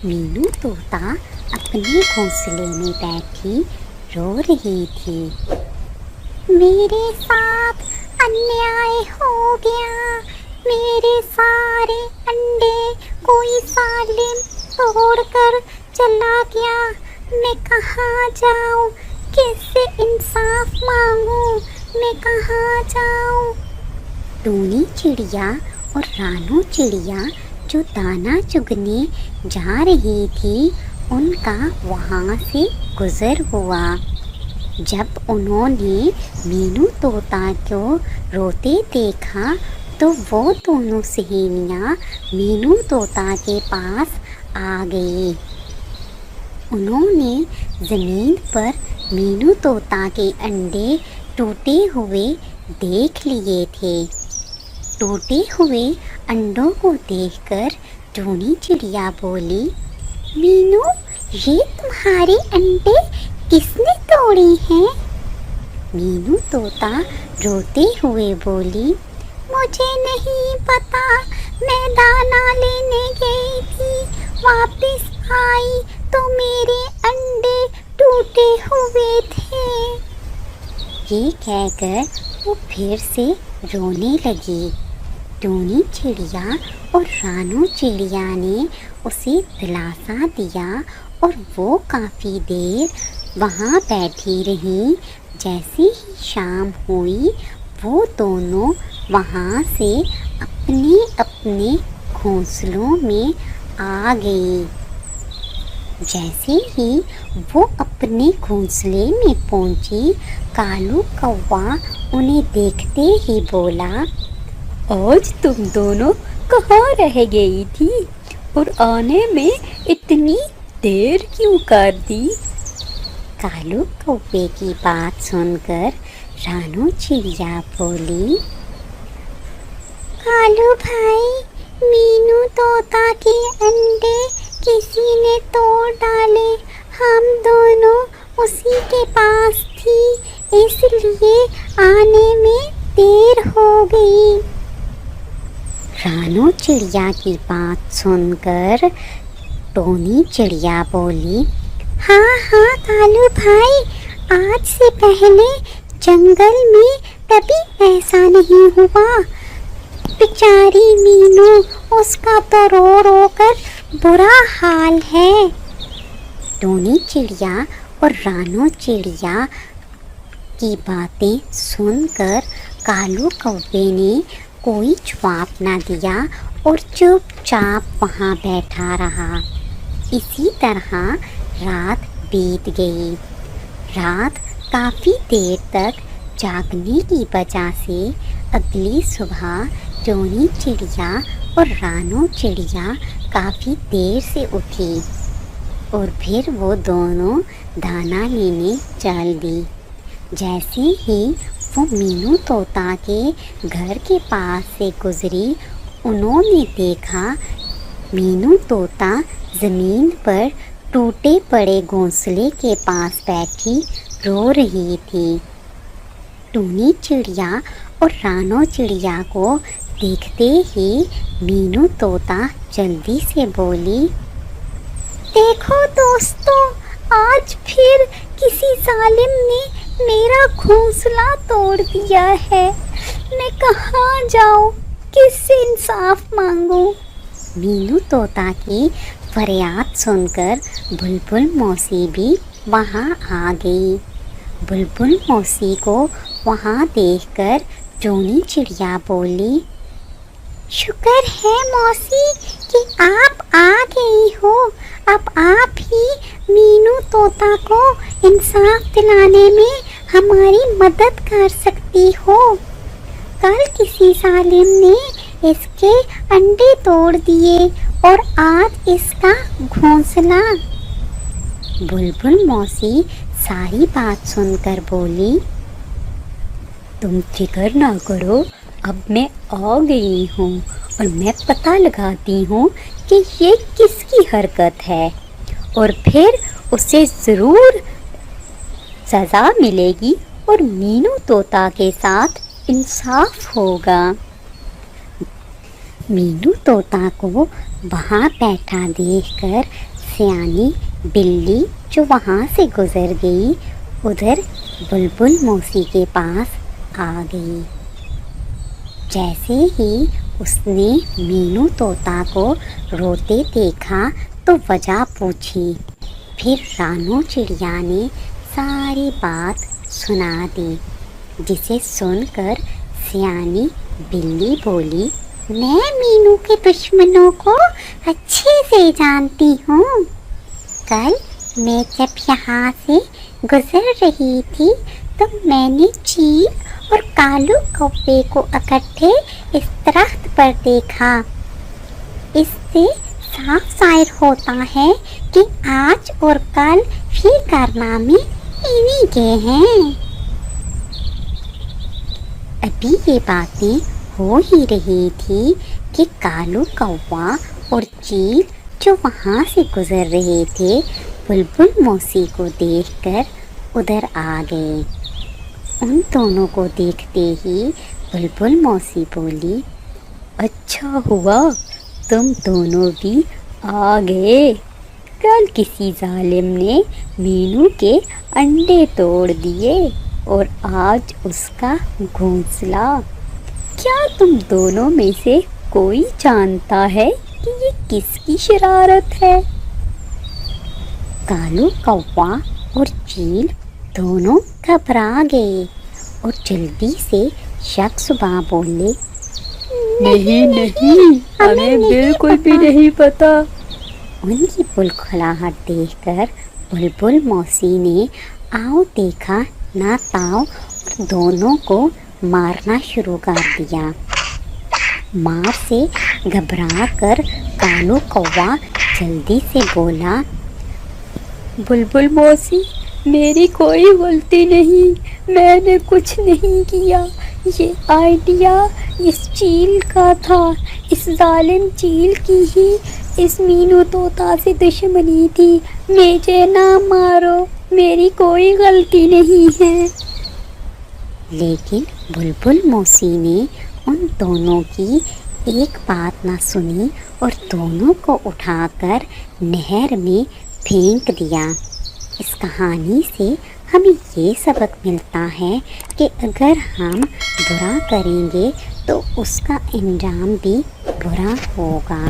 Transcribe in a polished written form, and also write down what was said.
मीनू तोता अपने घोंसले में बैठी रो रही थी। मेरे साथ अन्याय हो गया, मेरे सारे अंडे कोई जालिम तोड़कर चला गया। मैं कहाँ जाऊँ, किससे इंसाफ मांगूं, मैं कहाँ जाऊँ। टूनी चिड़िया और रानू चिड़िया जो दाना चुगने जा रही थी, उनका वहाँ से गुजर हुआ। जब उन्होंने मीनू तोता को रोते देखा तो वो दोनों सहेलियाँ मीनू तोता के पास आ गई। उन्होंने ज़मीन पर मीनू तोता के अंडे टूटे हुए देख लिए थे। टूटे हुए अंडों को देखकर टूनी चिड़िया बोली, मीनू, ये तुम्हारे अंडे किसने तोड़े हैं? मीनू तोता रोते हुए बोली, मुझे नहीं पता, मैं दाना लेने गई थी, वापस आई तो मेरे अंडे टूटे हुए थे। ये कहकर वो फिर से रोने लगी। टूनी चिड़िया और रानू चिड़िया ने उसे दिलासा दिया और वो काफ़ी देर वहाँ बैठी रहीं। जैसे ही शाम हुई वो दोनों वहाँ से अपने अपने घोंसलों में आ गई। जैसे ही वो अपने घोंसले में पहुँची, कालू कौवा उन्हें देखते ही बोला, आज तुम दोनों कहाँ रह गई थी और आने में इतनी देर क्यों कर दी? कालू कौवे की बात सुनकर रानू चिड़िया बोली, कालू भाई, मीनू तोता के अंडे किसी ने तोड़ डाले, हम दोनों उसी के पास थी, इसलिए आने में देर हो गई। रानू चिड़िया की बात सुनकर टूनी चिड़िया बोली, हाँ हाँ कालू भाई, आज से पहले जंगल में कभी ऐसा नहीं हुआ। बेचारी मीनू, उसका तो रो रो कर बुरा हाल है। टूनी चिड़िया और रानू चिड़िया की बातें सुनकर कालू कौवे ने कोई जवाब ना दिया और चुपचाप वहाँ बैठा रहा। इसी तरह रात बीत गई। रात काफ़ी देर तक जागने की वजह से अगली सुबह टूनी चिड़िया और रानू चिड़िया काफ़ी देर से उठी और फिर वो दोनों दाना लेने चल दी। जैसे ही वो मीनू तोता के घर के पास से गुजरी, उन्होंने देखा मीनू तोता ज़मीन पर टूटे पड़े घोंसले के पास बैठी रो रही थी। टूनी चिड़िया और रानू चिड़िया को देखते ही मीनू तोता जल्दी से बोली, देखो दोस्तों, आज फिर किसी जालिम ने मेरा घोंसला तोड़ दिया है। मैं कहाँ जाऊँ, किससे इंसाफ मांगूं? मीनू तोता की फरियाद सुनकर बुलबुल मौसी भी वहाँ आ गई। बुलबुल मौसी को वहाँ देखकर टूनी चिड़िया बोली, शुक्र है मौसी कि आप आ गई हो। अब आप ही मीनू तोता को इंसाफ दिलाने में हमारी मदद कर सकती हो। कल किसी जालिम ने इसके अंडे तोड़ दिए और आज इसका घोंसला। बुलबुल मौसी सारी बात सुनकर बोली, तुम फिक्र ना करो, अब मैं आ गई हूँ और मैं पता लगाती हूँ कि ये किसकी हरकत है और फिर उसे ज़रूर सज़ा मिलेगी और मीनू तोता के साथ इंसाफ होगा। मीनू तोता को वहाँ बैठा देखकर سیانی بلی جو وہاں سے گزر گئی ادھر بلبل موسی کے پاس آ گئی۔ جیسے ہی اس نے مینو طوطا کو روتے دیکھا تو وجہ پوچھی، پھر رانو چڑیا نے ساری بات سنا دی، جسے سن کر سیانی بلی بولی، میں مینو کے دشمنوں کو اچھے سے جانتی ہوں۔ کل میں جب یہاں سے گزر رہی تھی تو میں نے چیل اور کالو کوے کو اکٹھے اس درخت پر دیکھا۔ اس سے صاف ظاہر ہوتا ہے کہ آج اور کل بھی کارنامے انہی کے ہیں۔ ابھی یہ باتیں ہو ہی رہی تھی کہ کالو کوا اور چیل جو وہاں سے گزر رہے تھے بلبل موسی کو دیکھ کر ادھر آ گئے۔ ان دونوں کو دیکھتے ہی بلبل موسی بولی، اچھا ہوا تم دونوں بھی آ گئے۔ کل کسی ظالم نے مینو کے انڈے توڑ دیے اور آج اس کا گھونسلہ۔ کیا تم دونوں میں سے کوئی جانتا ہے کہ یہ کس کی شرارت ہے؟ کالو کوا اور چیل دونوں گھبرا گئے اور جلدی سے شک شبہ بولے، نہیں ہمیں بالکل بھی نہیں پتا۔ ان کی بلکھلاہٹ دیکھ کر بلبل موسی نے آؤ دیکھا نہ تاؤ اور دونوں کو مارنا شروع کر دیا۔ مار سے گھبرا کر کالو کوا جلدی سے بولا، بلبل موسی میری کوئی غلطی نہیں، میں نے کچھ نہیں کیا، یہ آئیڈیا اس چیل کا تھا، اس ظالم چیل کی ہی اس مینو طوطا سے دشمنی تھی، مجھے نہ مارو، میری کوئی غلطی نہیں ہے۔ لیکن بلبل موسی نے ان دونوں کی ایک بات نہ سنی اور دونوں کو اٹھا کر نہر میں پھینک دیا۔ اس کہانی سے ہمیں یہ سبق ملتا ہے کہ اگر ہم برا کریں گے تو اس کا انجام بھی برا ہوگا۔